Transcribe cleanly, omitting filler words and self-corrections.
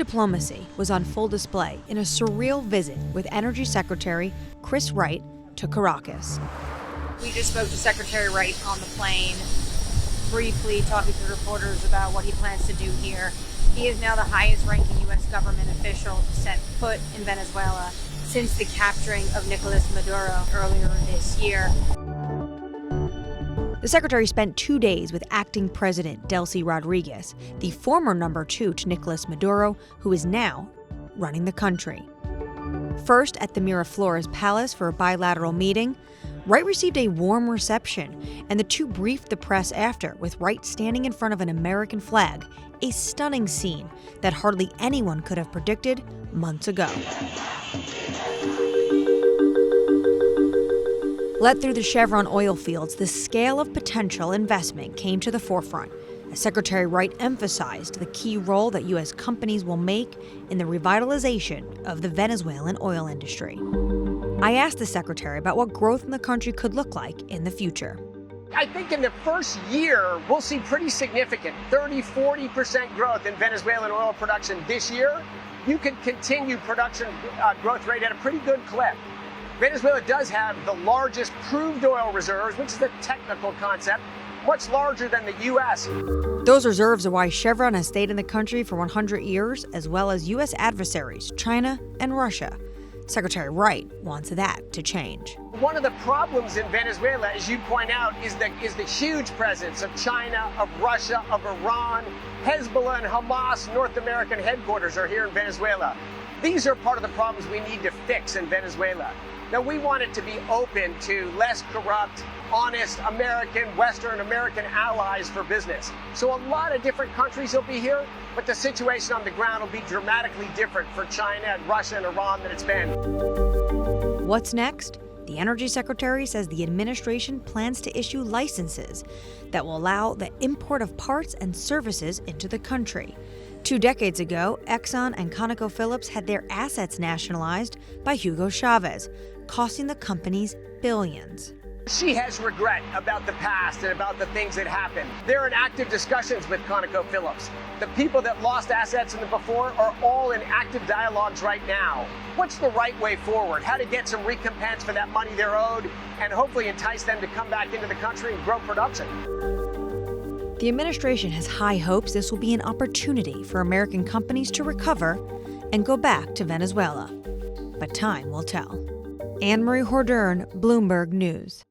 diplomacy was on full display in a surreal visit with Energy Secretary Chris Wright to Caracas. We just spoke to Secretary Wright on the plane, briefly talking to reporters about what he plans to do here. He is now the highest-ranking U.S. government official to set foot in Venezuela since the capturing of Nicolás Maduro earlier this year. The secretary spent 2 days with acting President Delcy Rodriguez, the former number 2 to Nicolás Maduro, who is now running the country. First at the Miraflores Palace for a bilateral meeting, Wright received a warm reception, and the two briefed the press after, with Wright standing in front of an American flag, a stunning scene that hardly anyone could have predicted months ago. Led through the Chevron oil fields, the scale of potential investment came to the forefront, as Secretary Wright emphasized the key role that U.S. companies will make in the revitalization of the Venezuelan oil industry. I asked the secretary about what growth in the country could look like in the future. I think in the first year, we'll see pretty significant 30-40% growth in Venezuelan oil production this year. You could continue production growth rate at a pretty good clip. Venezuela does have the largest proved oil reserves, which is a technical concept, much larger than the U.S. Those reserves are why Chevron has stayed in the country for 100 years, as well as U.S. adversaries, China and Russia. Secretary Wright wants that to change. One of the problems in Venezuela, as you point out, is the huge presence of China, of Russia, of Iran. Hezbollah and Hamas North American headquarters are here in Venezuela. These are part of the problems we need to fix in Venezuela. Now, we want it to be open to less corrupt, honest American, Western American allies for business. So a lot of different countries will be here, but the situation on the ground will be dramatically different for China and Russia and Iran than it's been. What's next? The Energy Secretary says the administration plans to issue licenses that will allow the import of parts and services into the country. 2 decades ago, Exxon and ConocoPhillips had their assets nationalized by Hugo Chavez, costing the companies billions. She has regret about the past and about the things that happened. They're in active discussions with ConocoPhillips. The people that lost assets in the before are all in active dialogues right now. What's the right way forward? How to get some recompense for that money they're owed and hopefully entice them to come back into the country and grow production. The administration has high hopes this will be an opportunity for American companies to recover and go back to Venezuela. But time will tell. Annmarie Hordern, Bloomberg News.